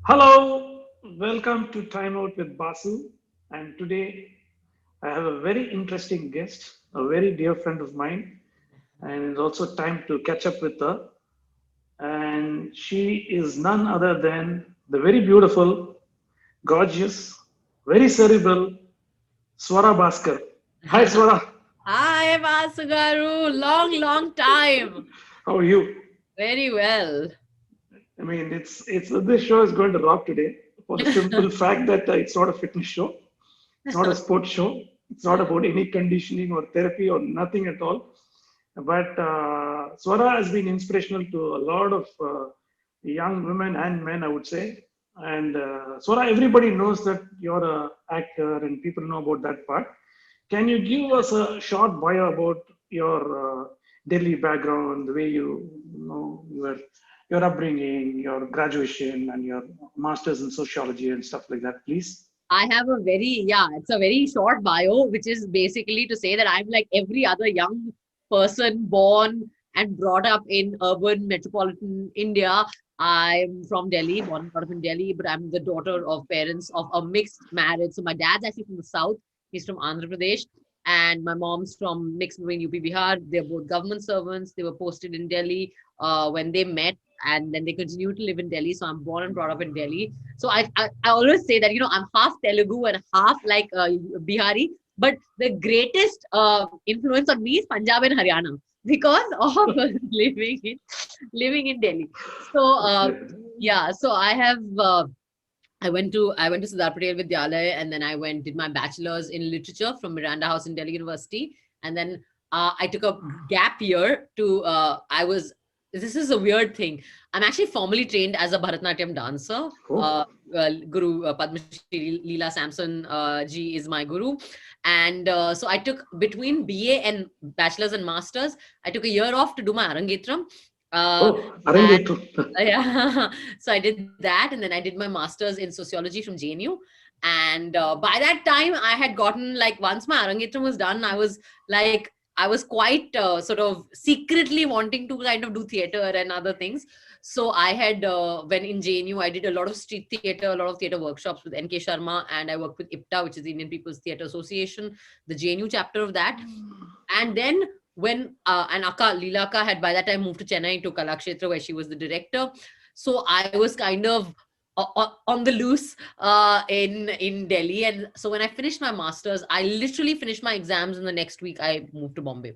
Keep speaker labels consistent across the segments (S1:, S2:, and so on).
S1: Hello, welcome to Time Out with Basu. And today I have a very interesting guest, a very dear friend of mine, and it's also time to catch up with her. And she is none other than the very beautiful, gorgeous, very cerebral Swara Bhasker. Hi, Swara.
S2: Hi, Vasugaru. Long time.
S1: How are you?
S2: Very well.
S1: I mean, it's this show is going to rock today for the simple fact that it's not a fitness show. It's not a sports show. It's not about any conditioning or therapy or nothing at all. But Swara has been inspirational to a lot of young women and men, I would say. And Swara, everybody knows that you're an actor and people know about that part. Can you give us a short bio about your Delhi background, the way you know your upbringing, your graduation, and your masters in sociology and stuff like that, please?
S2: I have it's a very short bio, which is basically to say that I'm like every other young person born and brought up in urban metropolitan India. I'm from Delhi, born and brought up in Delhi, but I'm the daughter of parents of a mixed marriage. So my dad's actually from the south, he's from Andhra Pradesh, and my mom's from mixed between UP Bihar. They're both government servants. They were posted in Delhi when they met, and then they continue to live in Delhi. So I'm born and brought up in Delhi. So I always say that, I'm half Telugu and half like Bihari, but the greatest influence on me is Punjab and Haryana because of living in Delhi. So
S1: Okay.
S2: so I went to Siddharth Patel Vidyalaya, and then I went did my bachelor's in literature from Miranda House in Delhi University, and then I took a gap year to I was this is a weird thing. I'm actually formally trained as a Bharatanatyam dancer.
S1: Oh,
S2: Guru Padma Shri Leela Samson ji is my guru, and so I took between BA and bachelor's and masters. I took a year off to do my Arangetram. Uh,
S1: oh,
S2: and
S1: Arangetu.
S2: yeah, so I did that, and then I did my master's in sociology from JNU. And by that time, I had gotten like once my Arangetram was done, I was quite sort of secretly wanting to kind of do theater and other things. So I had when in JNU, I did a lot of street theater, a lot of theater workshops with NK Sharma, and I worked with IPTA, which is the Indian People's Theatre Association, the JNU chapter of that. And then when and Akka Leela Akka had by that time moved to Chennai to Kalakshetra, where she was the director. So I was kind of on the loose in Delhi. And so when I finished my masters, I literally finished my exams, and the next week I moved to Bombay.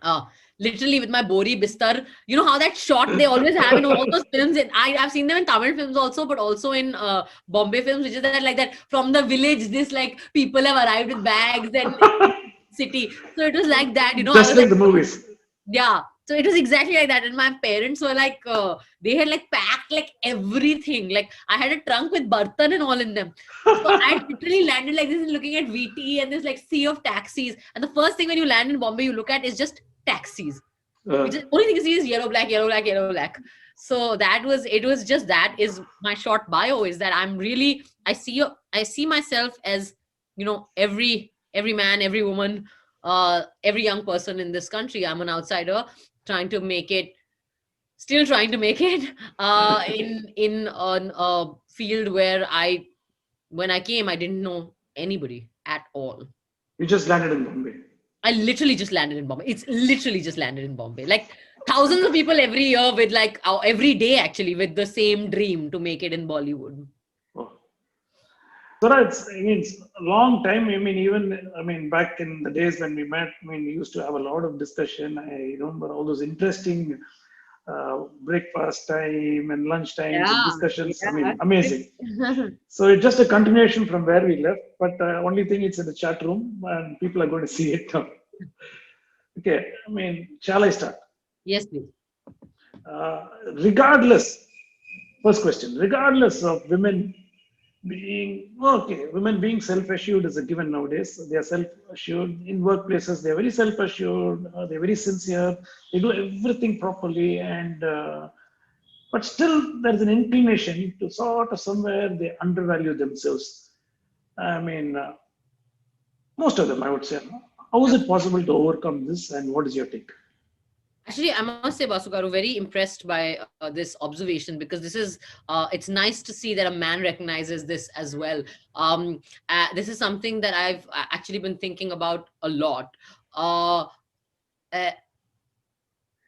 S2: Uh, Literally with my Bori Bistar. You know how that shot they always have in all those films. I've seen them in Tamil films also, but also in Bombay films, which is that like that from the village, this like people have arrived with bags and city. So it was like that. I
S1: Just
S2: was
S1: like
S2: like,
S1: the movies.
S2: yeah. So it was exactly like that. And my parents were like, they had like packed like everything. Like I had a trunk with Bartan and all in them. So I literally landed like this and looking at VT and this like sea of taxis. And the first thing when you land in Bombay, you look at is just taxis.
S1: Uh,
S2: You just only thing you see is yellow, black, yellow, black, yellow, black. So it was just that is my short bio is that I see myself as, every man, every woman, every young person in this country. I'm an outsider trying to make it, still trying to make it in on a field where when I came, I didn't know anybody at all.
S1: you just landed in Bombay.
S2: I literally just landed in Bombay. It's literally just landed in Bombay. Like thousands of people every year with like every day actually with the same dream to make it in Bollywood.
S1: Oh. So it's a long time. Back in the days when we met, we used to have a lot of discussion. I remember all those interesting breakfast time and lunch times and
S2: Yeah,
S1: discussions.
S2: yeah.
S1: Amazing. So it's just a continuation from where we left, but only thing it's in the chat room and people are going to see it now. Okay, shall I start?
S2: Yes, please.
S1: Regardless, first question, regardless of women being self-assured is a given nowadays. They are self-assured in workplaces. They are very self-assured. They're very sincere. They do everything properly, and but still there is an inclination to sort of somewhere they undervalue themselves. I mean, most of them, I would say. How is it possible to overcome this, and what is your take?
S2: Actually, I must say, Basugaru, very impressed by this observation, because this is, it's nice to see that a man recognizes this as well. This is something that I've actually been thinking about a lot. Uh, uh,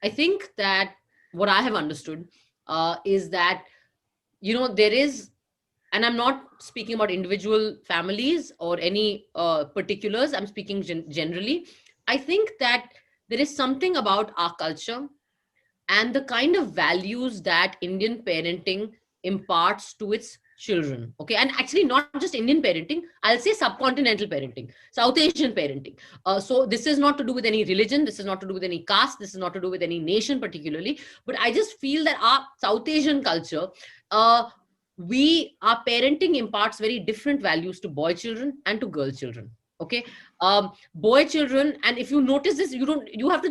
S2: I think that what I have understood is that, there is, and I'm not speaking about individual families or any particulars, I'm speaking generally. I think that there is something about our culture and the kind of values that Indian parenting imparts to its children. Okay. And actually, not just Indian parenting, I'll say subcontinental parenting, South Asian parenting. So, this is not to do with any religion, this is not to do with any caste, this is not to do with any nation particularly. But I just feel that our South Asian culture, uh, our parenting imparts very different values to boy children and to girl children. Okay. Boy children, and if you notice this, you have to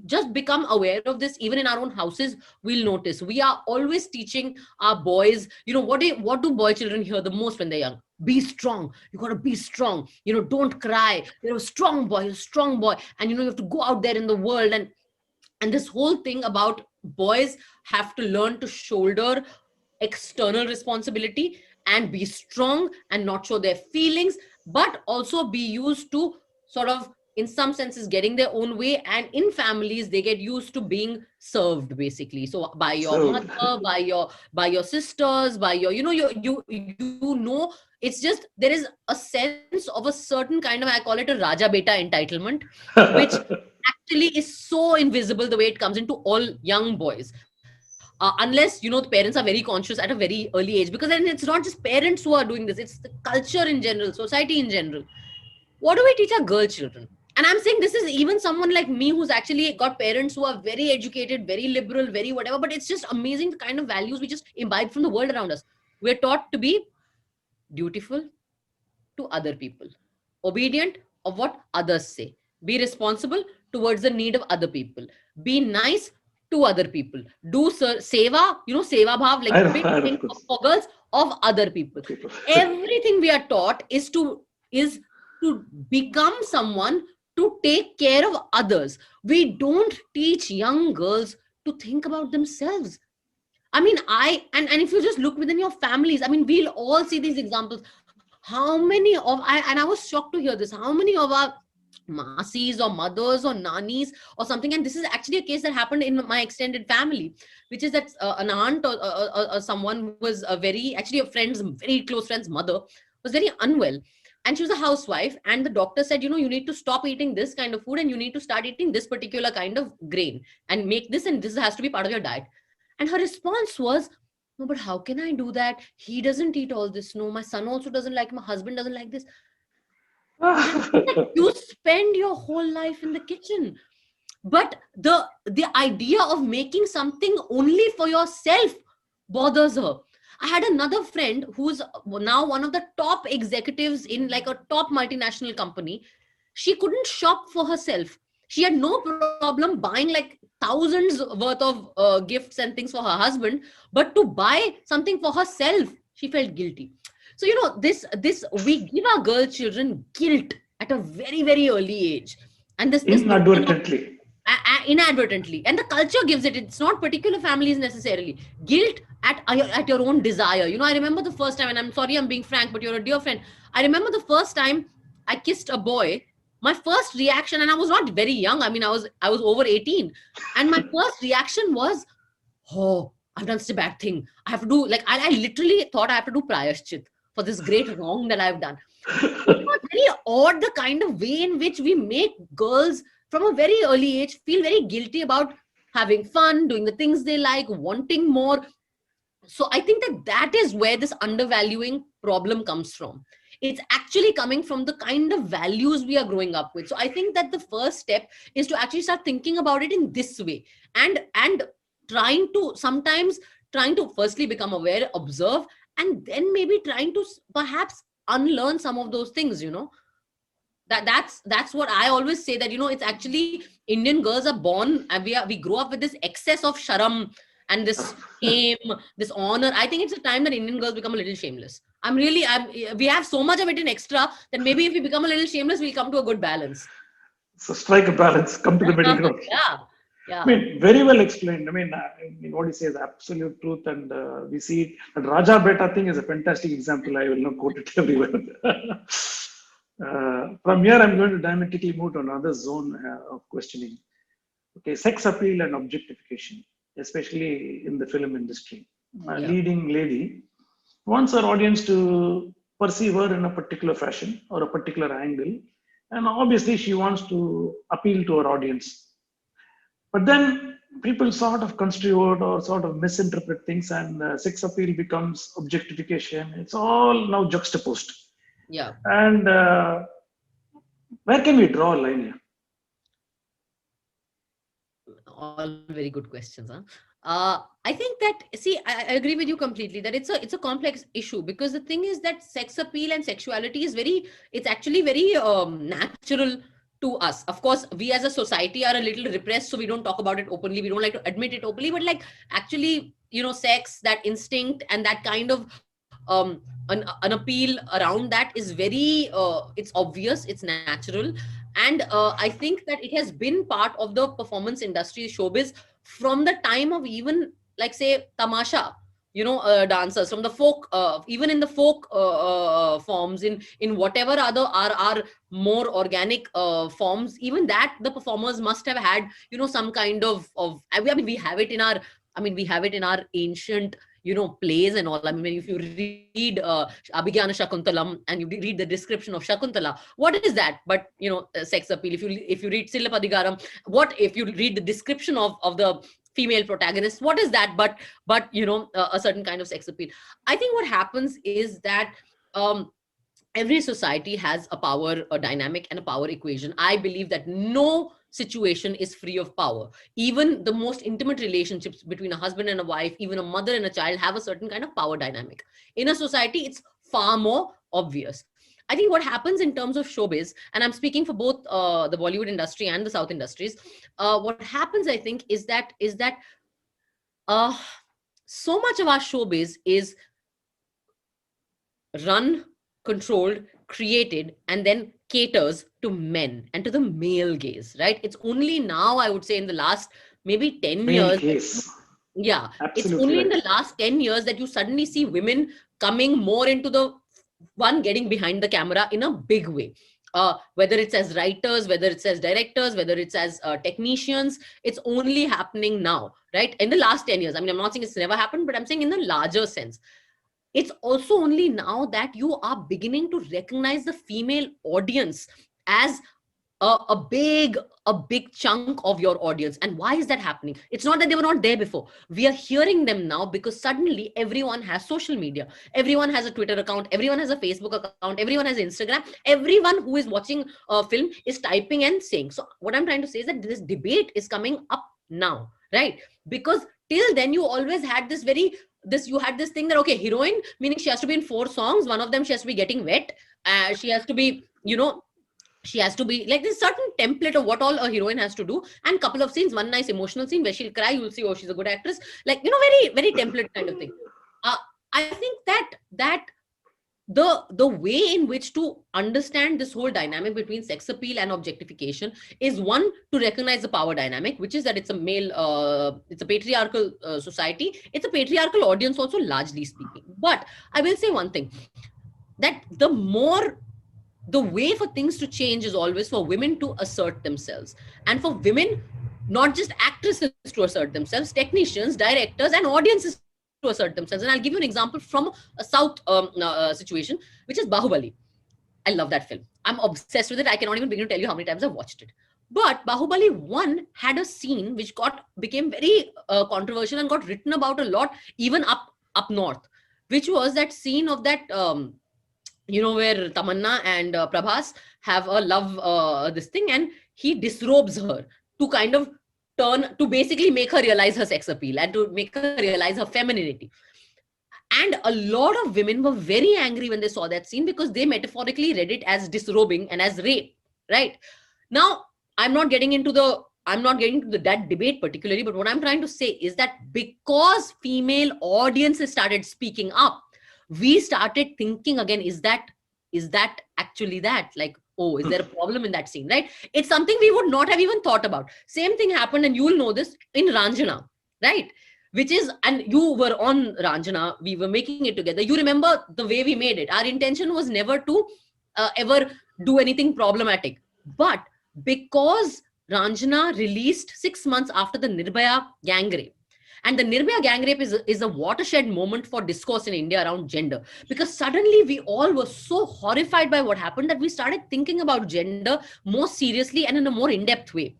S2: just become aware of this. Even in our own houses, we'll notice we are always teaching our boys, what do boy children hear the most when they're young? Be strong, you got to be strong, don't cry, you're a strong boy, you're a strong boy, and you have to go out there in the world. And this whole thing about boys have to learn to shoulder external responsibility and be strong and not show their feelings, but also be used to sort of, in some senses, getting their own way. And in families, they get used to being served, basically. So by your
S1: So,
S2: mother, by your sisters, by your, it's just, there is a sense of a certain kind of, I call it a Raja Beta entitlement, which actually is so invisible the way it comes into all young boys. Unless the parents are very conscious at a very early age, because then it's not just parents who are doing this, it's the culture in general, society in general. What do we teach our girl children? And I'm saying this is even someone like me who's actually got parents who are very educated, very liberal, very whatever, but it's just amazing the kind of values we just imbibe from the world around us. We're taught to be dutiful to other people, obedient of what others say, be responsible towards the need of other people, be nice to other people, do seva, seva bhav, like big
S1: I know,
S2: thing
S1: of course.
S2: for girls of other people.
S1: People.
S2: Everything we are taught is to become someone to take care of others. We don't teach young girls to think about themselves. I mean, and if you just look within your families, I mean, we'll all see these examples. How many of I was shocked to hear this. How many of our masis or mothers or nannies or something, and this is actually a case that happened in my extended family, which is that an aunt or someone was a very, actually a friend's, very close friend's mother was very unwell, and she was a housewife, and the doctor said, you need to stop eating this kind of food and you need to start eating this particular kind of grain and make this, and this has to be part of your diet. And her response was, no, but how can I do that? He doesn't eat all this. No, my son also doesn't like, my husband doesn't like this. You spend your whole life in the kitchen. But the idea of making something only for yourself bothers her. I had another friend who's now one of the top executives in like a top multinational company. She couldn't shop for herself. She had no problem buying like thousands worth of gifts and things for her husband, but to buy something for herself, she felt guilty. So this we give our girl children guilt at a very, very early age, and this notion of
S1: Inadvertently.
S2: inadvertently, and the culture gives it. It's not particular families necessarily. Guilt at your own desire. I remember the first time, and I'm sorry I'm being frank, but you're a dear friend. I remember the first time I kissed a boy. My first reaction, and I was not very young, I mean, I was over 18, and my first reaction was, oh, I've done such a bad thing. I have to do, like, I literally thought I have to do prayashchit for this great wrong that I've done. It's not very odd, the kind of way in which we make girls from a very early age feel very guilty about having fun, doing the things they like, wanting more. So I think that is where this undervaluing problem comes from. It's actually coming from the kind of values we are growing up with. So I think that the first step is to actually start thinking about it in this way, and trying to firstly become aware, observe, and then maybe trying to perhaps unlearn some of those things. That's what I always say, that it's actually Indian girls are born and we grow up with this excess of sharam and this shame, this honor. I think it's a time that Indian girls become a little shameless. We have so much of it in extra that maybe if we become a little shameless, we'll come to a good balance.
S1: So strike a balance, come to the middle ground.
S2: Yeah. Yeah.
S1: I mean, very well explained. I mean, what you say is absolute truth, and we see it. And Raja Beta thing is a fantastic example. I will not quote it everywhere. From here, I'm going to diametrically move to another zone of questioning. Okay, sex appeal and objectification, especially in the film industry. A
S2: Yeah.
S1: leading lady wants her audience to perceive her in a particular fashion or a particular angle, and obviously she wants to appeal to her audience. But then people sort of construe it or sort of misinterpret things, and sex appeal becomes objectification. It's all now juxtaposed.
S2: Yeah.
S1: And where can we draw a line here?
S2: All very good questions, huh? I think that, see, I agree with you completely that it's a complex issue, because the thing is that sex appeal and sexuality is very, it's actually very natural to us. Of course, we as a society are a little repressed, so we don't talk about it openly. We don't like to admit it openly, but like actually, sex, that instinct and that kind of an appeal around that is very it's obvious, it's natural. And I think that it has been part of the performance industry, showbiz, from the time of even, like, say, tamasha, dancers from the folk, even in the folk forms, in whatever other are more organic forms, even that the performers must have had, some kind of I mean, we have it in our, we have it in our ancient, plays and all. I mean, if you read Abhigyana Shakuntalam and you read the description of Shakuntala, what is that but, sex appeal? If you read Silapadigaram, what if you read the description of the female protagonist, what is that but a certain kind of sex appeal? I think what happens is that every society has a power, a dynamic and a power equation. I believe that no situation is free of power. Even the most intimate relationships between a husband and a wife, even a mother and a child, have a certain kind of power dynamic. In a society, it's far more obvious. I think what happens in terms of showbiz, and I'm speaking for both the Bollywood industry and the South industries, what happens, I think, is that uh, so much of our showbiz is run, controlled, created, and then caters to men and to the male gaze, right? It's only now, I would say, in the last maybe 10
S1: Male
S2: years,
S1: case.
S2: yeah, it's
S1: Absolutely
S2: only in
S1: right.
S2: the last 10 years that you suddenly see women coming more into the one, getting behind the camera in a big way. Whether it's as writers, whether it's as directors, whether it's as technicians, it's only happening now, right? In the last 10 years. I mean, I'm not saying it's never happened, but I'm saying in the larger sense. It's also only now that you are beginning to recognize the female audience as a big chunk of your audience. And why is that happening? It's not that they were not there before. We are hearing them now because suddenly everyone has social media, everyone has a Twitter account, everyone has a Facebook account, everyone has Instagram, everyone who is watching a film is typing and saying. So what I'm trying to say is that this debate is coming up now, right? Because till then you always had you had this thing that, okay, heroine, meaning she has to be in 4 songs, one of them she has to be getting wet, she has to be, she has to be like this certain template of what all a heroine has to do, and couple of scenes, one nice emotional scene where she'll cry, you'll see, oh, she's a good actress, like, very very template kind of thing. uh, I think that the way in which to understand this whole dynamic between sex appeal and objectification is, one, to recognize the power dynamic, which is that it's a male, it's a patriarchal society, it's a patriarchal audience also, largely speaking. But I will say one thing, that the way for things to change is always for women to assert themselves, and for women, not just actresses, to assert themselves, technicians, directors and audiences to assert themselves. And I'll give you an example from a south situation, which is Bahubali. I love that film. I'm obsessed with it. I cannot even begin to tell you how many times I've watched it. But Bahubali 1 had a scene which became very controversial and got written about a lot, even up north, which was that scene of that where Tamanna and Prabhas have a love this thing, and he disrobes her to kind of to basically make her realize her sex appeal and to make her realize her femininity. And a lot of women were very angry when they saw that scene, because they metaphorically read it as disrobing and as rape, right? Now, I'm not getting into that debate particularly, but what I'm trying to say is that because female audiences started speaking up, we started thinking again, is that actually that? Like, oh, is there a problem in that scene, right? It's something we would not have even thought about. Same thing happened, and you'll know this in Ranjana, right? Which is, and you were on Ranjana, we were making it together. You remember the way we made it. Our intention was never to ever do anything problematic. But because Ranjana released 6 months after the Nirbhaya gang rape, and the Nirbhaya gang rape is a watershed moment for discourse in India around gender. Because suddenly we all were so horrified by what happened that we started thinking about gender more seriously and in a more in-depth way.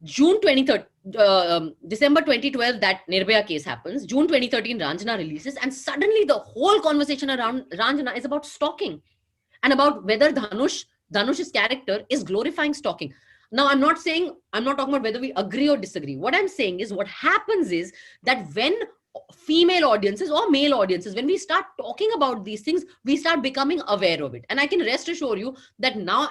S2: June 23rd, December 2012, that Nirbhaya case happens. June 2013, Ranjana releases. And suddenly the whole conversation around Ranjana is about stalking and about whether Dhanush's character is glorifying stalking. Now, I'm not talking about whether we agree or disagree. What I'm saying is what happens is that when female audiences or male audiences, when we start talking about these things, we start becoming aware of it. And I can rest assure you that now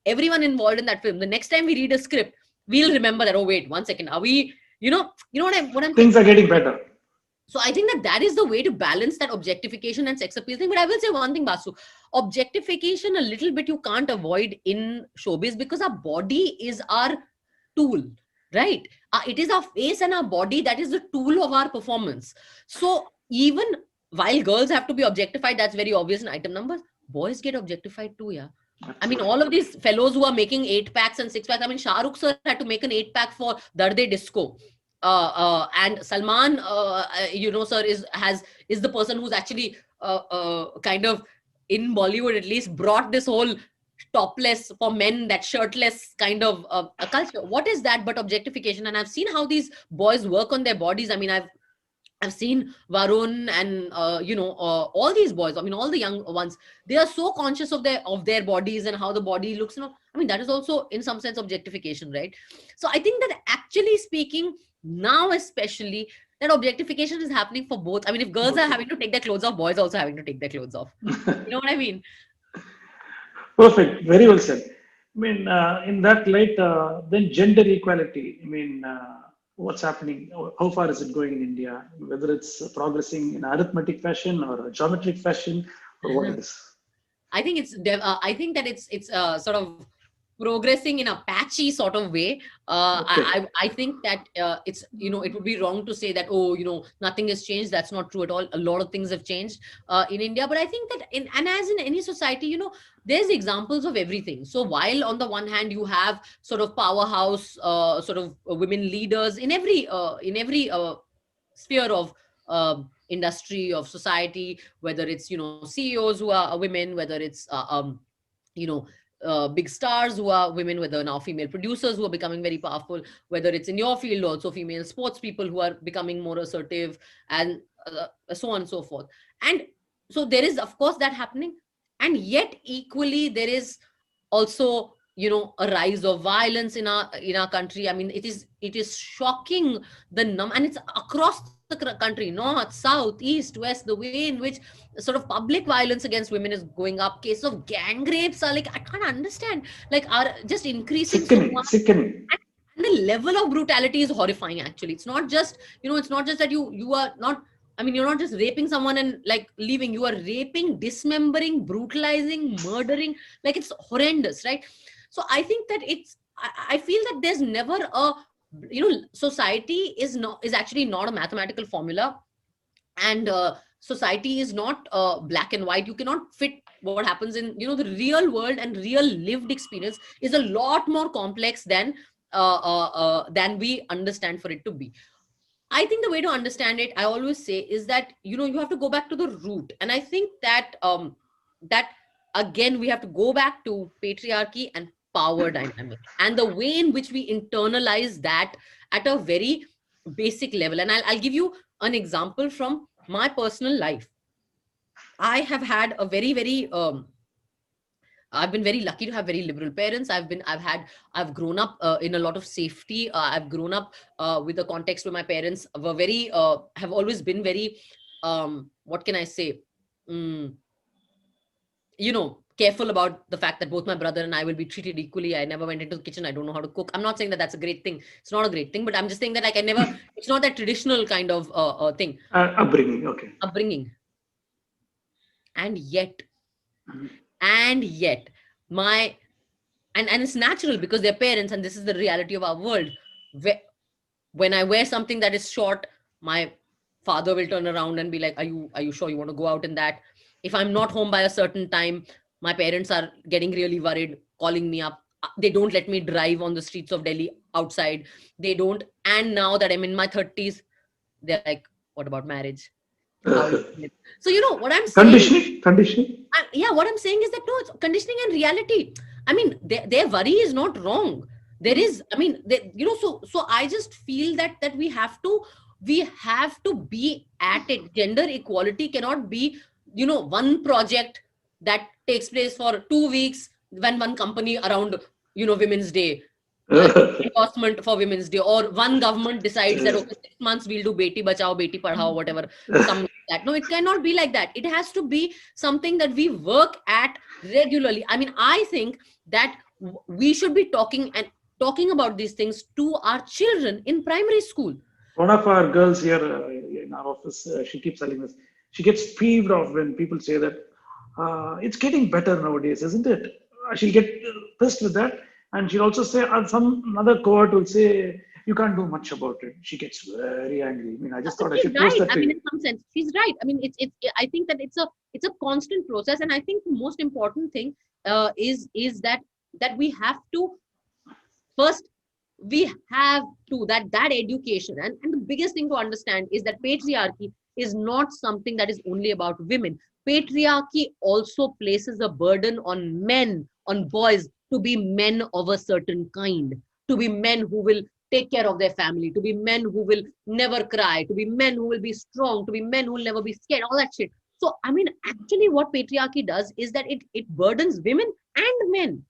S2: everyone involved in that film, the next time we read a script, we'll remember that, oh, wait, 1 second. Are we, what I'm
S1: Things are getting better.
S2: So I think that is the way to balance that objectification and sex appeal thing. But I will say one thing, Basu, objectification a little bit you can't avoid in showbiz because our body is our tool, right? It is our face and our body that is the tool of our performance. So even while girls have to be objectified, that's very obvious in item numbers, boys get objectified too, yeah.
S1: Absolutely.
S2: I mean, all of these fellows who are making 8-packs and 6-packs. I mean, Shah Rukh sir had to make an 8-pack for Darde Disco. And Salman, sir, is the person who's actually kind of in Bollywood at least brought this whole topless for men, that shirtless kind of a culture. What is that but objectification? And I've seen how these boys work on their bodies. I mean, I've seen Varun and all these boys. I mean, all the young ones. They are so conscious of their bodies and how the body looks. I mean, that is also in some sense objectification, right? So I think that actually speaking, now especially, that objectification is happening for both. I mean, if girls are having to take their clothes off, boys also having to take their clothes off. You know what I mean?
S1: Perfect. Very well said. I mean, in that light, then gender equality. I mean, what's happening? How far is it going in India? Whether it's progressing in arithmetic fashion or a geometric fashion, or what it is?
S2: I think I think that it's sort of progressing in a patchy sort of way.
S1: Okay.
S2: I think that it's, it would be wrong to say that, oh, nothing has changed. That's not true at all. A lot of things have changed in India. But I think that and as in any society, there's examples of everything. So while on the one hand you have sort of powerhouse sort of women leaders in every sphere of industry, of society, whether it's CEOs who are women, whether it's you know big stars who are women, whether now female producers who are becoming very powerful, whether it's in your field also female sports people who are becoming more assertive, and so on and so forth. And so there is of course that happening, and yet equally there is also a rise of violence in our country. I mean, it is shocking and it's across the country, north, south, east, west, the way in which sort of public violence against women is going up. Cases of gang rapes are, like, I can't understand, like, are just increasing so
S1: Sickening,
S2: much.
S1: sickening.
S2: And the level of brutality is horrifying. Actually, it's not just that you are not, I mean, you're not just raping someone and like leaving. You are raping, dismembering, brutalizing, murdering. Like, it's horrendous, right? So I think that I feel that there's never a, society is actually not a mathematical formula, and society is not black and white. You cannot fit what happens in the real world, and real lived experience is a lot more complex than we understand for it to be. I think the way to understand it, I always say, is that you have to go back to the root. And I think that that again we have to go back to patriarchy and power dynamic, and the way in which we internalize that at a very basic level. And I'll give you an example from my personal life. I have had a very, very I've been very lucky to have very liberal parents. I've grown up in a lot of safety. I've grown up with a context where my parents were very, have always been very, what can I say? Mm, careful about the fact that both my brother and I will be treated equally. I never went into the kitchen. I don't know how to cook. I'm not saying that that's a great thing. It's not a great thing, but I'm just saying that, like, it's not that traditional kind of thing.
S1: Upbringing, okay.
S2: Upbringing. And yet,
S1: Mhm.
S2: and yet my and it's natural because they're parents, and this is the reality of our world. When I wear something that is short, my father will turn around and be like, are you sure you want to go out in that? If I'm not home by a certain time, my parents are getting really worried, calling me up. They don't let me drive on the streets of Delhi outside. They don't. And now that I'm in my 30s, they're like, what about marriage? How is it? So what I'm saying,
S1: Conditioning.
S2: yeah, what I'm saying is that no, it's conditioning and reality. I mean, their worry is not wrong. There is, I mean, so I just feel that we have to be at it. Gender equality cannot be, one project that takes place for 2 weeks when one company around, Women's Day, endorsement for Women's Day, or one government decides that okay, 6 months we'll do Beti Bachao, Beti Padhao, whatever, some like that. No, it cannot be like that. It has to be something that we work at regularly. I mean, I think that we should be talking about these things to our children in primary school.
S1: One of our girls here in our office, she keeps telling us, she gets peeved off when people say that it's getting better nowadays, isn't it? She'll get pissed with that. And she'll also say, some another cohort will say, you can't do much about it. She gets very angry. I mean, I just thought I
S2: She's
S1: should post
S2: right.
S1: that
S2: I
S1: to
S2: mean,
S1: you.
S2: in some sense, she's right. I mean, it's. I think that it's a constant process, and I think the most important thing is that we have to first we have to that education, and the biggest thing to understand is that patriarchy is not something that is only about women. Patriarchy also places a burden on men, on boys, to be men of a certain kind, to be men who will take care of their family, to be men who will never cry, to be men who will be strong, to be men who will never be scared, all that shit. So I mean, actually what patriarchy does is that it burdens women and men.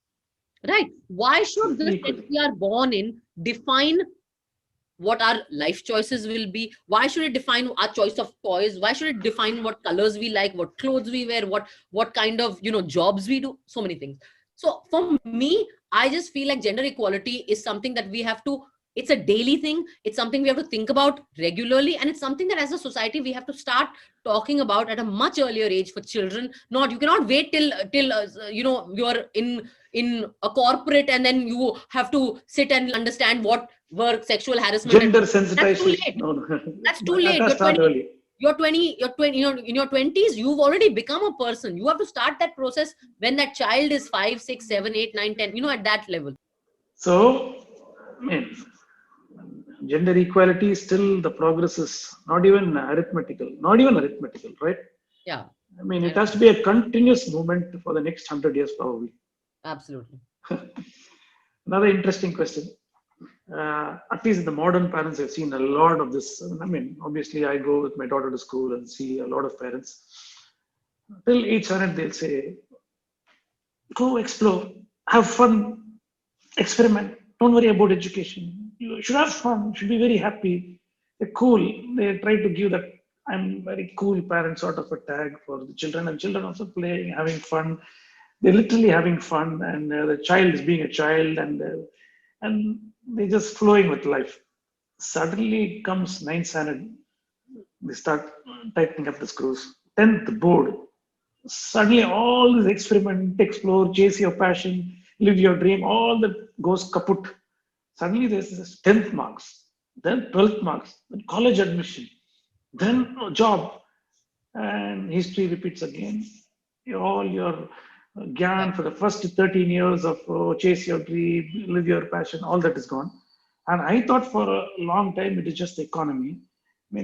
S2: Right. Why should the sex
S1: Equally.
S2: we are born in define what our life choices will be? Why should it define our choice of toys? Why should it define what colors we like, what clothes we wear, what kind of jobs we do? So many things. So for me, I just feel like gender equality is something that we have to. It's a daily thing. It's something we have to think about regularly, and it's something that as a society we have to start talking about at a much earlier age for children. Not You cannot wait till you're in a corporate and then you have to sit and understand what work sexual harassment and
S1: Gender
S2: that's too
S1: sensitization.
S2: late.
S1: No, no.
S2: That's too
S1: That
S2: late.
S1: has
S2: You're
S1: started
S2: 20,
S1: early.
S2: in your 20s, you've already become a person. You have to start that process when that child is 5, 6, 7, 8, 9, 10. At that level.
S1: So, I mean, gender equality still the progress is not even arithmetical, right?
S2: Yeah.
S1: I mean,
S2: I
S1: it
S2: know.
S1: has to be a continuous movement for the next 100 years, probably.
S2: Absolutely.
S1: Another interesting question. At least in the modern parents, I've seen a lot of this. I mean, obviously, I go with my daughter to school and see a lot of parents. Till each minute, they'll say, go explore, have fun, experiment. Don't worry about education. You should have fun. You should be very happy. They're cool. They try to give that I'm very cool parent sort of a tag for the children, and children also playing, having fun. They're literally having fun, and the child is being a child, and they're just flowing with life. Suddenly comes ninth standard. They start tightening up the screws. 10th board. Suddenly all this experiment, explore, chase your passion, live your dream, all that goes kaput. Suddenly there's this 10th marks, then 12th marks, then college admission, then job, and history repeats again. All your
S2: Yeah.
S1: gyan for the first 13 years of chase your dream, live your passion, all that is gone. And I thought for a long time it is just the economy. I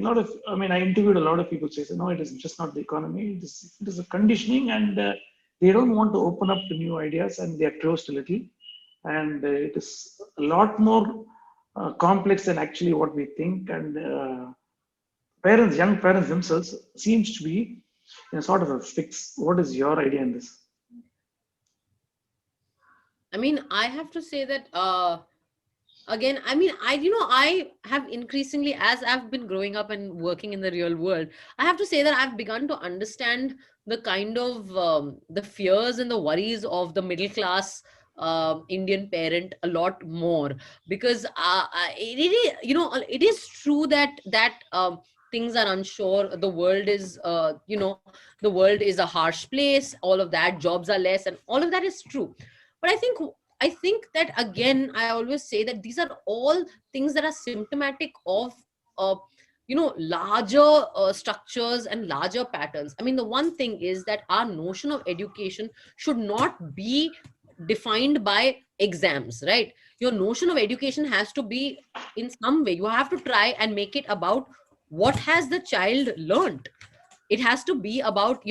S1: interviewed a lot of people say, no, it is just not the economy. It is a conditioning, and they don't want to open up to new ideas, and they are closed a little. And it is a lot more complex than actually what we think. And young parents themselves seems to be in a sort of a fix. What is your idea in this?
S2: I mean, I have to say that again, I mean, I have increasingly, as I've been growing up and working in the real world, I have to say that I've begun to understand the kind of the fears and the worries of the middle class Indian parent a lot more, because it is true that things are unsure. The world is a harsh place, all of that, jobs are less, and all of that is true. But I think I think that again, I always say that these are all things that are symptomatic of, uh, larger structures and larger patterns. I mean, the one thing is that our notion of education should not be defined by exams, right? Your notion of education has to be, in some way, you have to try and make it about what has the child learned. It has to be about,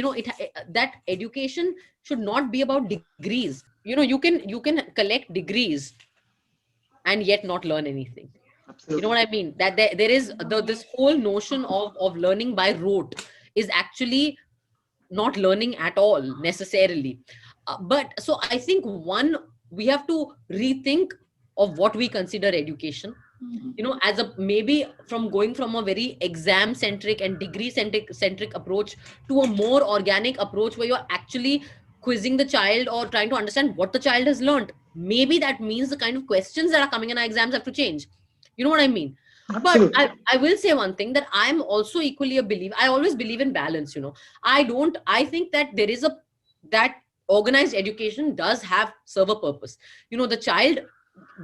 S2: that education should not be about degrees. You can collect degrees and yet not learn anything. You know
S1: Absolutely.
S2: what I mean? That there is this whole notion of learning by rote is actually not learning at all necessarily. But so I think, one, we have to rethink of what we consider education, as a, maybe from going from a very exam centric and degree centric approach to a more organic approach where you're actually quizzing the child or trying to understand what the child has learned. Maybe that means the kind of questions that are coming in our exams have to change. You know what I mean? But
S1: Absolutely.
S2: I will say one thing, that I'm also equally a believer. I always believe in balance. I think that there is a that organized education does have serve a purpose. The child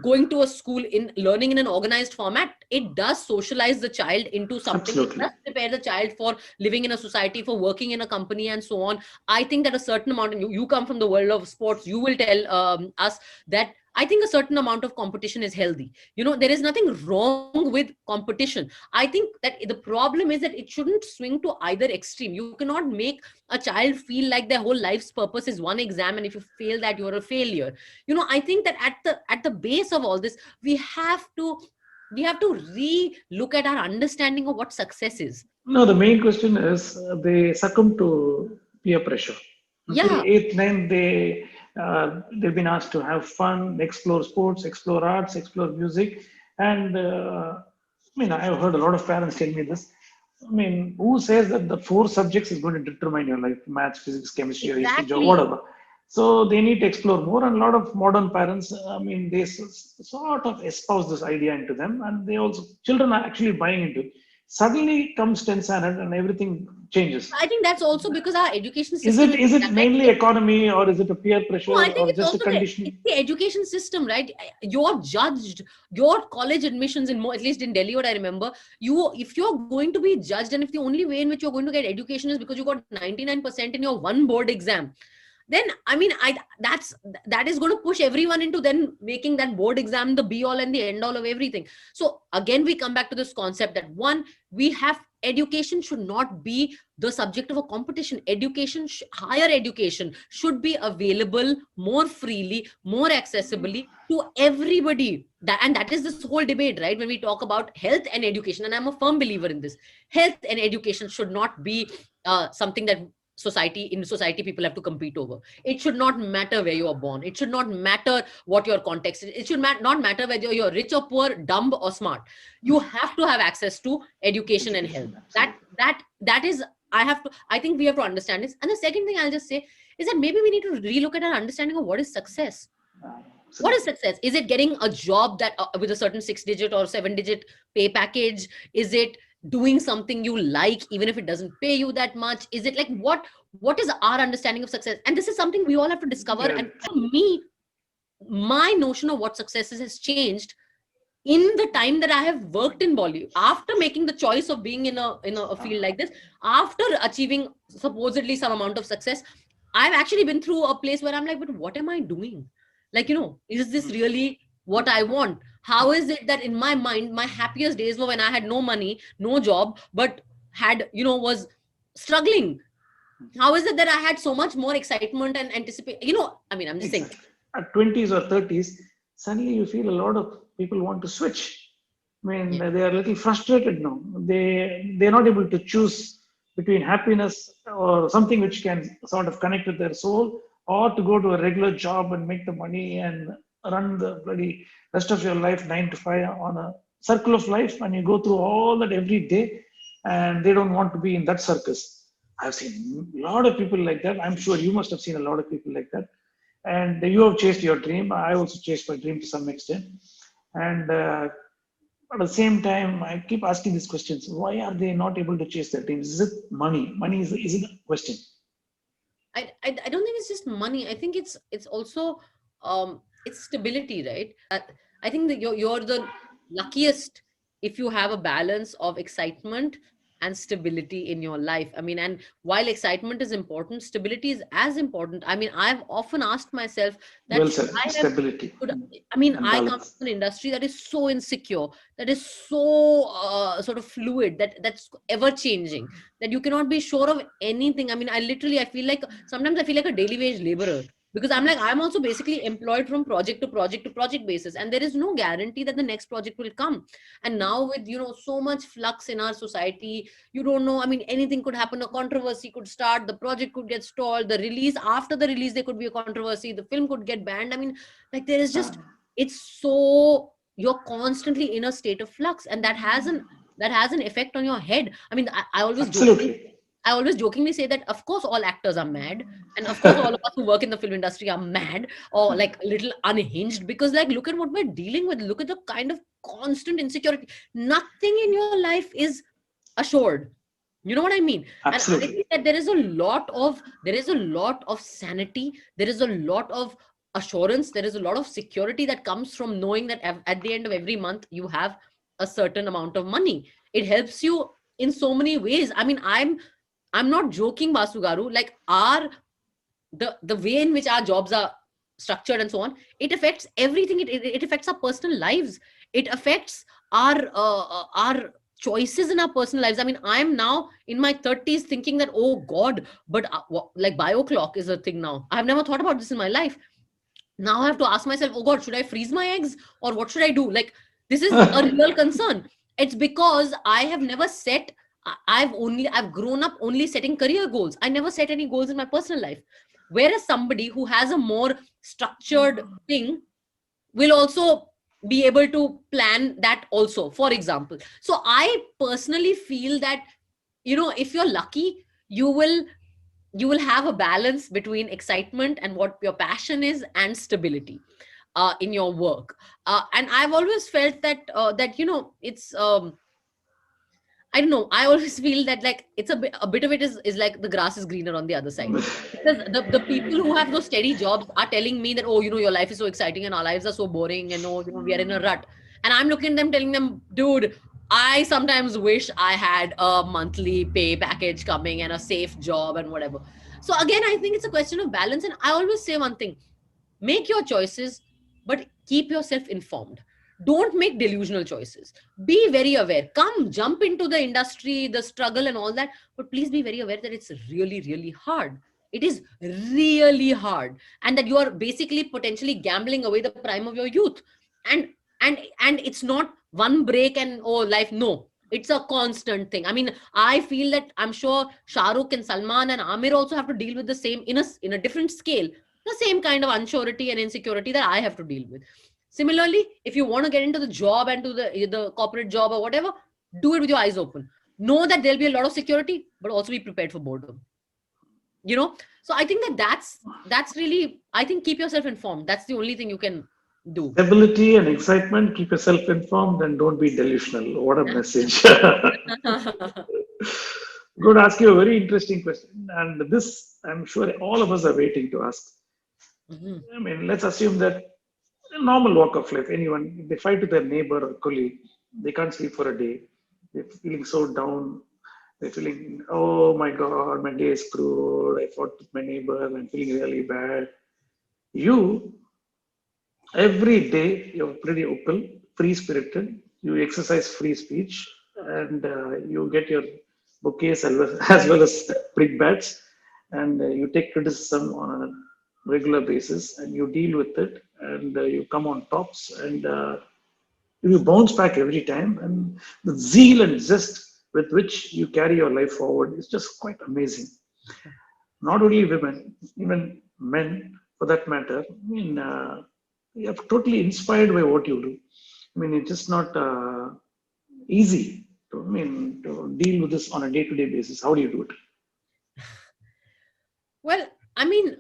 S2: going to a school in learning in an organized format, it does socialize the child into something. It
S1: Absolutely.
S2: does prepare the child for living in a society, for working in a company, and so on. I think that a certain amount, and you come from the world of sports, you will tell us that I think a certain amount of competition is healthy. There is nothing wrong with competition. I think that the problem is that it shouldn't swing to either extreme. You cannot make a child feel like their whole life's purpose is one exam, and if you fail that, you're a failure. I think that at the base of all this, we have to re-look at our understanding of what success is.
S1: No, the main question is they succumb to peer pressure. Okay,
S2: Yeah,
S1: eighth, ninth, they've been asked to have fun, explore sports, explore arts, explore music, and I've heard a lot of parents tell me this. I mean, who says that the four subjects is going to determine your life? Maths, physics, chemistry, or history,
S2: exactly.
S1: whatever. So they need to explore more, and a lot of modern parents, they sort of espouse this idea into them, and they also children are actually buying into it. Suddenly comes 10 standard, and everything changes.
S2: I think that's also because our education
S1: Is
S2: system
S1: it
S2: is
S1: is it
S2: designed.
S1: mainly economy, or is it a peer
S2: No, I
S1: pressure,
S2: think
S1: or
S2: it's
S1: just a
S2: also it's
S1: conditioning?
S2: the education system, right? You're judged. Your college admissions in more, at least in Delhi, what I remember, if you're going to be judged, and if the only way in which you're going to get education is because you got 99% in your one board exam, then I mean, that is going to push everyone into then making that board exam the be all and the end all of everything. So again, we come back to this concept that, one, we have education should not be the subject of a competition. Higher education should be available more freely, more accessibly to everybody. And that is this whole debate, right? When we talk about health and education, and I'm a firm believer in this, health and education should not be something that society people have to compete over. It should not matter where you are born. It should not matter what your context is. It should not matter whether you're rich or poor, dumb or smart. You have to have access to education and health.
S1: Education,
S2: that
S1: absolutely.
S2: that is, I think we have to understand this. And the second thing I'll just say is that maybe we need to relook at our understanding of what is success. What is
S1: Absolutely.
S2: success? Is it getting a job that with a certain 6 digit or 7 digit pay package? Is it doing something you like even if it doesn't pay you that much? Is it like, what is our understanding of success? And this is something we all have to discover.
S1: Yeah,
S2: And for me, my notion of what success is has changed in the time that I have worked in Bollywood. After making the choice of being in a field like this, after achieving supposedly some amount of success, I've actually been through a place where I'm like, but what am I doing? Like, is this really what I want? How is it that in my mind, my happiest days were when I had no money, no job, but was struggling? How is it that I had so much more excitement and anticipate? I mean, I'm just saying.
S1: exactly. At 20s or 30s, suddenly you feel a lot of people want to switch. I mean,
S2: Yeah.
S1: they are a little frustrated now. They're not able to choose between happiness or something which can sort of connect with their soul, or to go to a regular job and make the money and run the bloody rest of your life 9 to 5 on a circle of life, and you go through all that every day, and they don't want to be in that circus. I've seen a lot of people like that. I'm sure you must have seen a lot of people like that. And you have chased your dream. I also chased my dream to some extent. And at the same time, I keep asking these questions. Why are they not able to chase their dreams? Is it money? Money is it a question?
S2: I don't think it's just money. I think it's also, it's stability, right? I think that you're the luckiest if you have a balance of excitement and stability in your life. I mean, and while excitement is important, stability is as important. I mean, I've often asked myself that
S1: Well
S2: should
S1: said.
S2: I have
S1: Stability
S2: should, I mean,
S1: and
S2: I come
S1: balance.
S2: from an industry that is so insecure, that is so sort of fluid, that's ever changing, that you cannot be sure of anything. I mean, I feel like sometimes I feel like a daily wage laborer, because I'm also basically employed from project to project to project basis, and there is no guarantee that the next project will come. And now with so much flux in our society, you don't know. I mean, anything could happen. A controversy could start. The project could get stalled. The release After the release, there could be a controversy. The film could get banned. I mean, like there is just it's so you're constantly in a state of flux, and that has an effect on your head. I mean,
S1: Absolutely.
S2: I always jokingly say that of course all actors are mad, and of course all of us who work in the film industry are mad or like a little unhinged, because like look at what we're dealing with. Look at the kind of constant insecurity. Nothing in your life is assured. You know what I mean? And I
S1: Absolutely.
S2: think that there is a lot of sanity, there is a lot of assurance, there is a lot of security that comes from knowing that at the end of every month you have a certain amount of money. It helps you in so many ways. I mean, I'm not joking, Basugaru. Like the way in which our jobs are structured and so on, it affects everything. It affects our personal lives. It affects our choices in our personal lives. I mean, I'm now in my 30s thinking that, oh God, but like bio clock is a thing now. I've never thought about this in my life. Now I have to ask myself, oh God, should I freeze my eggs or what should I do? Like, this is a real concern. It's because I have never set I've grown up only setting career goals. I never set any goals in my personal life. Whereas somebody who has a more structured thing will also be able to plan that also, for example. So I personally feel that, if you're lucky, you will you will have a balance between excitement and what your passion is, and stability in your work. And I've always felt that it's I don't know. I always feel that like it's a bit of it is like the grass is greener on the other side. Because the people who have those steady jobs are telling me that, oh, your life is so exciting and our lives are so boring, and oh, we are in a rut. And I'm looking at them telling them, dude, I sometimes wish I had a monthly pay package coming and a safe job and whatever. So again, I think it's a question of balance. And I always say one thing: make your choices, but keep yourself informed. Don't make delusional choices. Be very aware. Come, jump into the industry, the struggle, and all that. But please be very aware that it's really, really hard. It is really hard. And that you are basically potentially gambling away the prime of your youth. And and it's not one break and oh, life. No. It's a constant thing. I mean, I feel that I'm sure Shah Rukh and Salman and Amir also have to deal with the same in a different scale, the same kind of unsurety and insecurity that I have to deal with. Similarly, if you want to get into the job and to the corporate job or whatever, do it with your eyes open. Know that there'll be a lot of security, but also be prepared for boredom. You know, so I think that's really, I think, keep yourself informed. That's the only thing you can do.
S1: Stability and excitement. Keep yourself informed and don't be delusional. What a message. I'm going to ask you a very interesting question. And this, I'm sure all of us are waiting to ask.
S2: Mhm.
S1: I mean, let's assume that a normal walk of life, anyone, if they fight with their neighbor or colleague, they can't sleep for a day. They're feeling so down. They're feeling, oh my God, my day is screwed. I fought with my neighbor. I'm feeling really bad. You, every day, you're pretty open, free spirited. You exercise free speech and you get your bouquets as well as brickbats, and you take criticism on a regular basis and you deal with it, and you come on tops, and you bounce back every time, and the zeal and zest with which you carry your life forward is just quite amazing. Not only women, even men for that matter. I mean, you're totally inspired by what you do. I mean, it's just not easy to deal with this on a day-to-day basis. How do you do it?
S2: Well, I mean,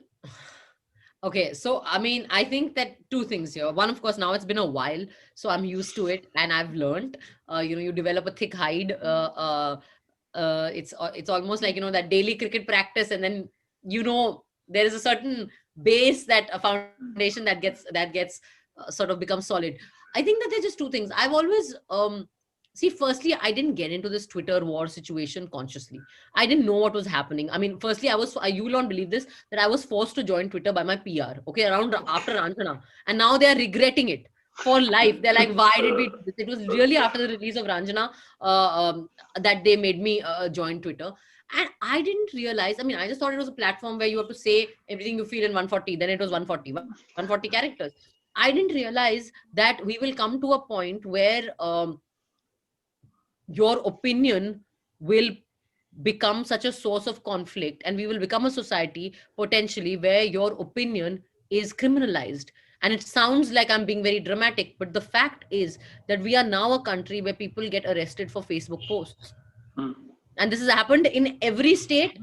S2: okay, so I mean, I think that two things here. One, of course, now it's been a while, so I'm used to it, and I've learned. You develop a thick hide. It's almost like that daily cricket practice, and then there is a certain base, that a foundation that gets sort of becomes solid. I think that there's just two things. I've always see, firstly, I didn't get into this Twitter war situation consciously. I didn't know what was happening. I mean, firstly, you will not believe this, that I was forced to join Twitter by my PR, okay, around after Ranjana. And now they are regretting it for life. They're like, why did we do this? It was really after the release of Ranjana that they made me join Twitter. And I didn't realize, I mean, I just thought it was a platform where you have to say everything you feel in 140. Then it was 140 characters. I didn't realize that we will come to a point where your opinion will become such a source of conflict, and we will become a society potentially where your opinion is criminalized. And it sounds like I'm being very dramatic, but the fact is that we are now a country where people get arrested for Facebook posts. And this has happened in every state,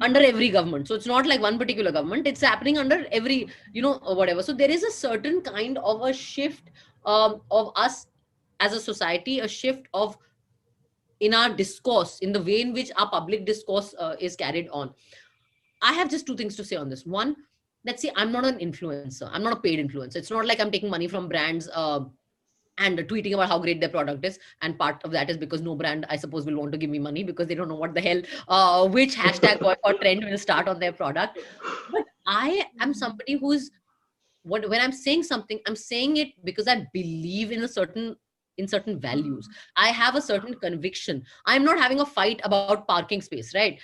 S2: under every government. So it's not like one particular government, it's happening under every, whatever. So there is a certain kind of a shift of us as a society, a shift of in our discourse, in the way in which our public discourse is carried on. I have just two things to say on this. One, let's see, I'm not an influencer. I'm not a paid influencer. It's not like I'm taking money from brands and tweeting about how great their product is. And part of that is because no brand, I suppose, will want to give me money because they don't know what the hell, which hashtag or trend will start on their product. But I am somebody who's, when I'm saying something, I'm saying it because I believe in certain values. I have a certain conviction. I'm not having a fight about parking space, right?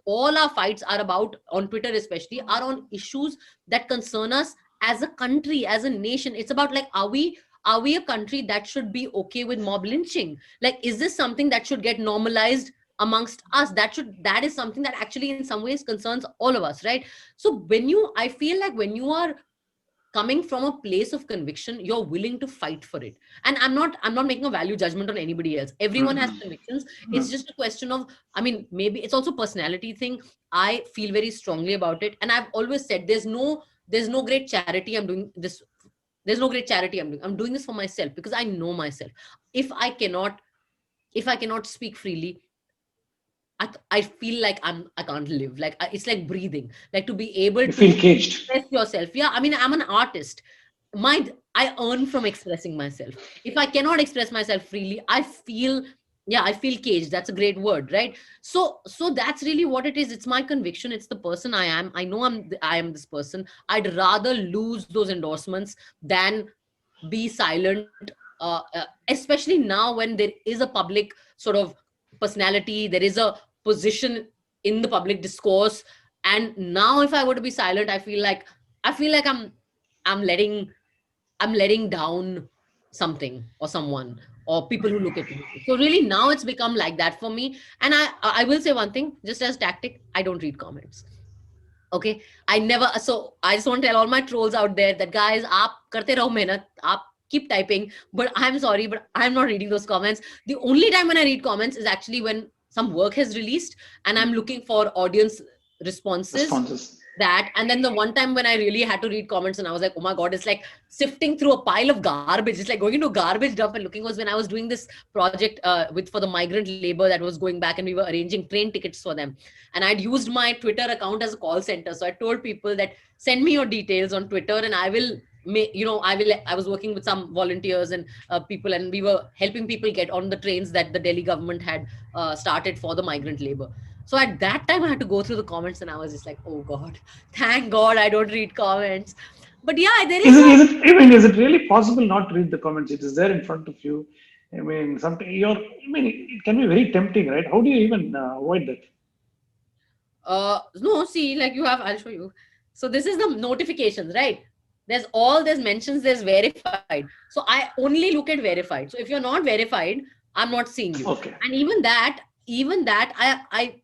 S2: All our fights are about, on Twitter especially, are on issues that concern us as a country, as a nation. It's about, like, are we a country that should be okay with mob lynching? Like, is this something that should get normalized amongst us? That is something that actually in some ways concerns all of us, right? So I feel like when you are coming from a place of conviction, you're willing to fight for it. And I'm not making a value judgment on anybody else. Everyone has convictions. It's just a question of, I mean, maybe it's also a personality thing. I feel very strongly about it, and I've always said there's no great charity I'm doing this. There's no great charity I'm doing this for myself, because I know myself. If I cannot speak freely, I feel like I can't live. Like, it's like breathing. Like, to be able
S1: You
S2: to
S1: feel caged.
S2: express yourself. Yeah, I mean, I'm an artist. I earn from expressing myself. If I cannot express myself freely, I feel caged. That's a great word, right? So that's really what it is. It's my conviction. It's the person I am. I know I am this person. I'd rather lose those endorsements than be silent, especially now when there is a public sort of personality, there is a position in the public discourse. And now if I were to be silent, I feel like I'm letting down something or someone or people who look at me. So really now it's become like that for me. And I will say one thing, just as tactic, I don't read comments. Okay, so I just want to tell all my trolls out there that, guys, aap karte raho mehnat, aap keep typing, but I'm sorry, but I'm not reading those comments. The only time when I read comments is actually when some work has released and I'm looking for audience responses. That, and then the one time when I really had to read comments and I was like, oh my god, it's like sifting through a pile of garbage. It's like going into a garbage dump and looking, was when I was doing this project for the migrant labor that was going back, and we were arranging train tickets for them. And I'd used my Twitter account as a call center. So I told people that, send me your details on Twitter and I will I was working with some volunteers and people, and we were helping people get on the trains that the Delhi government had started for the migrant labor. So at that time I had to go through the comments and I was just like, oh god, thank god I don't read comments. But yeah, there is
S1: Is it really possible not to read the comments? It is there in front of you. I mean, it can be very tempting, right? How do you even avoid that?
S2: no, see, like, I'll show you. So this is the notifications, right? There's mentions, there's verified. So I only look at verified. So if you're not verified, I'm not seeing you.
S1: Okay.
S2: And even that I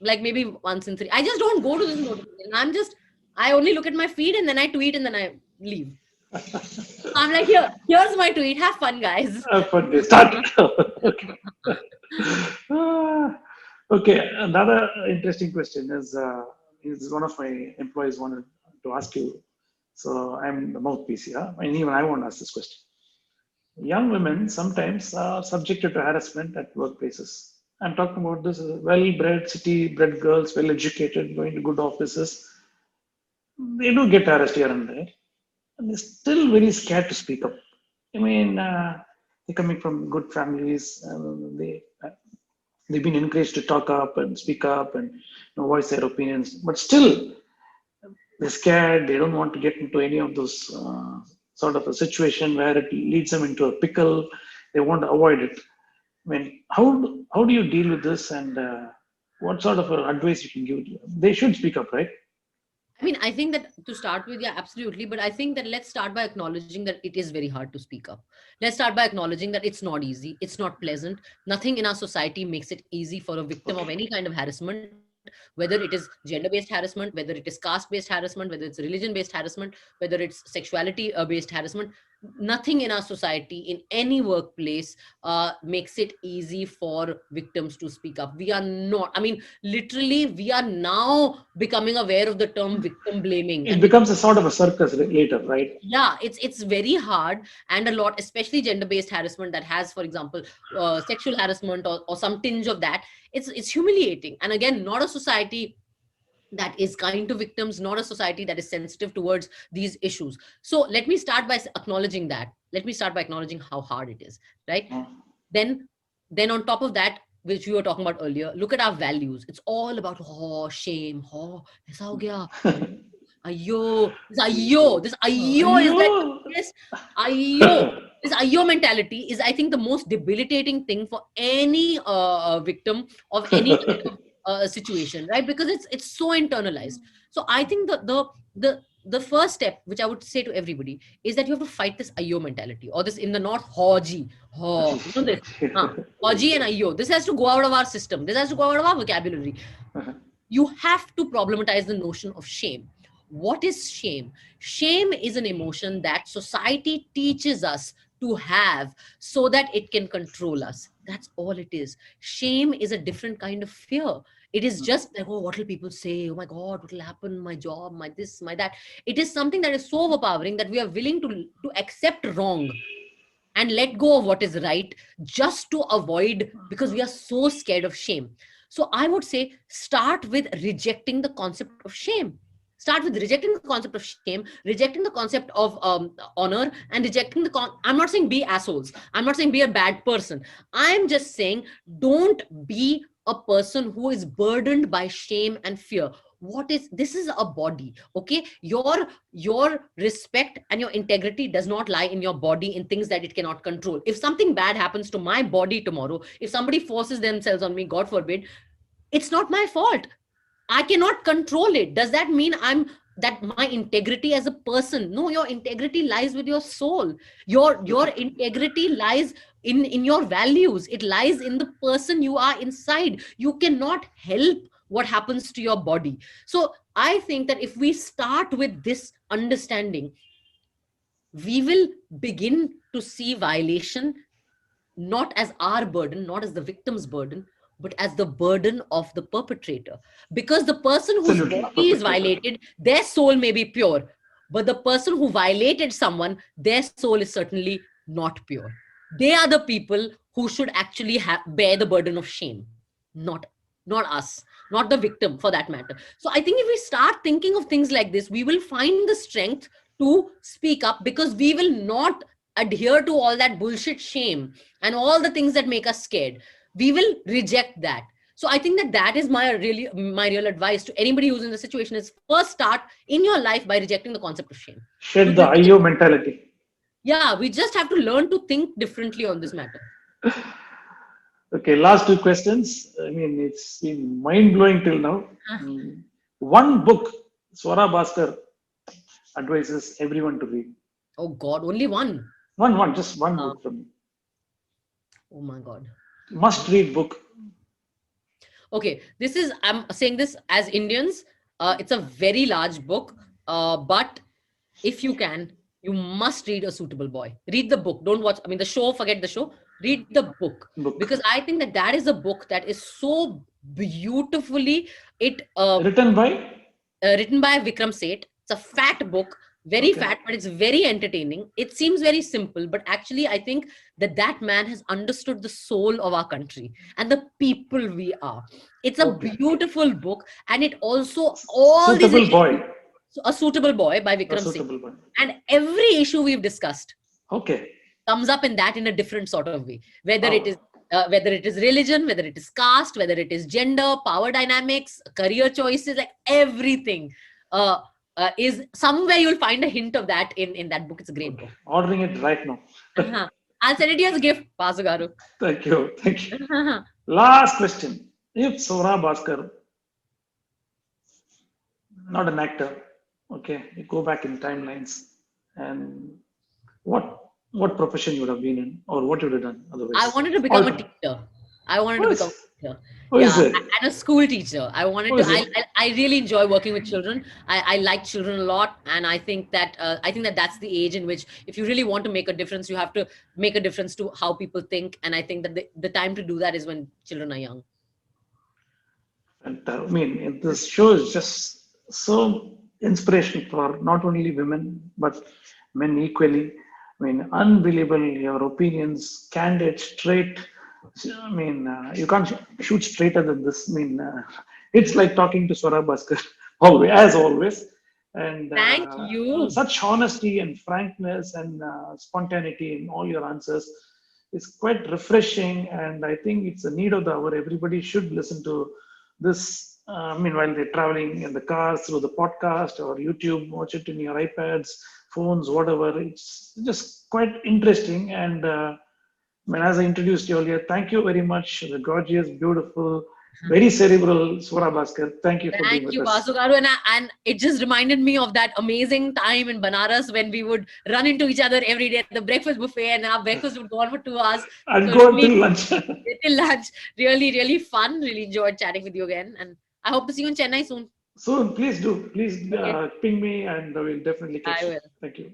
S2: like maybe once in 3. I just don't go to this notification. I only look at my feed and then I tweet and then I leave. So I'm like, here's my tweet. Have fun, guys.
S1: Have fun. Start. Okay. Okay. Another interesting question is one of my employees wanted to ask you. So I'm the mouthpiece here. And even I won't ask this question. Young women sometimes are subjected to harassment at workplaces. I'm talking about this well-bred, city-bred girls, well-educated, going to good offices, they do get harassed here and there, and they're still very scared to speak up. I mean, they're coming from good families. They've been encouraged to talk up and speak up and voice their opinions, but still they're scared. They don't want to get into any of those sort of a situation where it leads them into a pickle. They want to avoid it. I mean, how do you deal with this, and what sort of advice you can give? They should speak up, right?
S2: I mean, I think that to start with, yeah, absolutely. But I think that let's start by acknowledging that it is very hard to speak up. Let's start by acknowledging that it's not easy. It's not pleasant. Nothing in our society makes it easy for a victim of
S1: Okay.
S2: any kind of harassment, whether it is gender-based harassment, whether it is caste-based harassment, whether it's religion-based harassment, whether it's sexuality-based harassment. Nothing in our society, in any workplace, makes it easy for victims to speak up. We are not, I mean, literally, we are now becoming aware of the term victim blaming.
S1: It
S2: And
S1: becomes a sort of a circus later, right?
S2: yeah, it's very hard, and a lot, especially gender-based harassment that has, for example, sexual harassment or some tinge of that. It's humiliating. And again, not a society that is kind to victims, not a society that is sensitive towards these issues. So let me start by acknowledging that. Let me start by acknowledging how hard it is, right? Then, then on top of that, which we were talking about earlier, look at our values. It's all about shame. Aisa ho gaya. This ayyo is like the
S1: Yo.
S2: biggest ayyo. This ayyo mentality is, I think, the most debilitating thing for any victim of any kind of situation, right? Because it's so internalized. So I think the first step, which I would say to everybody, is that you have to fight this ayyo mentality, or this in the north, hoji, this, hoji and ayyo. This has to go out of our system. This has to go out of our vocabulary. You have to problematize the notion of shame. What is shame? Shame is an emotion that society teaches us to have so that it can control us. That's all it is. Shame is a different kind of fear. It is just like, oh, what will people say? Oh my God, what will happen? My job, my this, my that. It is something that is so overpowering that we are willing to accept wrong and let go of what is right, just to avoid, because we are so scared of shame. So I would say start with rejecting the concept of shame. Start with rejecting the concept of shame, rejecting the concept of honor, and rejecting I'm not saying be assholes. I'm not saying be a bad person. I'm just saying don't be a person who is burdened by shame and fear. What is this? Is a body, okay? Your respect and your integrity does not lie in your body, in things that it cannot control. If something bad happens to my body tomorrow, if somebody forces themselves on me, God forbid, it's not my fault. I cannot control it. Does that mean I'm that my integrity as a person? No, your integrity lies with your soul. Your integrity lies in your values. It lies in the person you are inside. You cannot help what happens to your body. So I think that if we start with this understanding, we will begin to see violation not as our burden, not as the victim's burden, but as the burden of the perpetrator. Because the person whose
S1: Absolutely,
S2: body is
S1: perfect.
S2: violated, their soul may be pure, but the person who violated someone, their soul is certainly not pure. They are the people who should actually bear the burden of shame, not not us, not the victim for that matter. So I think if we start thinking of things like this, we will find the strength to speak up, because we will not adhere to all that bullshit shame and all the things that make us scared. We will reject that. So I think that that is my real advice to anybody who's in the situation, is first start in your life by rejecting the concept of shame. You
S1: Shed the
S2: reject,
S1: IO mentality.
S2: yeah, we just have to learn to think differently on this matter.
S1: Okay, last two questions. I mean, it's been mind blowing till now. One book Swara Bhasker advises everyone to read.
S2: Oh God, only one.
S1: Just one
S2: Uh,
S1: book from you.
S2: oh my God.
S1: Must read book.
S2: Okay, this is, I'm saying this as Indians. It's a very large book, but if you can, you must read A Suitable Boy. Read the book. Don't watch. I mean, the show. Forget the show. Read the book,
S1: Book.
S2: because I think that that is a book that is so beautifully
S1: Written by?
S2: written by Vikram Seth. It's a fat book, very
S1: Okay.
S2: fat, but it's very entertaining. It seems very simple, but actually, I think that that man has understood the soul of our country and the people we are. It's a
S1: Okay.
S2: beautiful book, and it also all these
S1: Suitable
S2: issues.
S1: boy.
S2: A Suitable Boy by
S1: A
S2: Vikram Singh.
S1: Suitable Boy.
S2: And every issue we've discussed
S1: Okay.
S2: comes up in that in a different sort of way. Whether
S1: Oh.
S2: whether it is religion, whether it is caste, whether it is gender, power dynamics, career choices, like everything is somewhere you'll find a hint of that in that book. It's a great book.
S1: Ordering it right now.
S2: I'll send it to you as a gift, Basu garu.
S1: Thank you. Thank you. Last question. If Swara Bhasker, not an actor, okay, you go back in timelines, and what profession you would have been in, or what you would have done otherwise?
S2: I wanted to become a teacher. I wanted to become a teacher.
S1: What is it?
S2: And a school teacher. I wanted to. I really enjoy working with children. I like children a lot, and I think that that's the age in which, if you really want to make a difference, you have to make a difference to how people think. And I think that the time to do that is when children are young.
S1: And I mean, this show is just so inspirational for not only women but men equally. I mean, unbelievable, your opinions, candid, straight. I mean, you can't shoot straighter than this. I mean, it's like talking to Swara Bhasker, always, as always. And
S2: Thank you.
S1: Such honesty and frankness and spontaneity in all your answers is quite refreshing. And I think it's a need of the hour. Everybody should listen to this. I mean, while they're traveling in the cars, through the podcast or YouTube, watch it in your iPads, phones, whatever. It's just quite interesting. And as I introduced you earlier, thank you very much. The gorgeous, beautiful, very cerebral Swara Bhasker. Thank you for being with us.
S2: Thank you, Basu garu. And it just reminded me of that amazing time in Banaras when we would run into each other every day at the breakfast buffet, and our breakfast would go on for 2 hours.
S1: And go until lunch.
S2: Till lunch. Really, really fun. Really enjoyed chatting with you again. And I hope to see you in Chennai soon.
S1: Soon, please do. Please ping me and we'll definitely catch you. Thank you.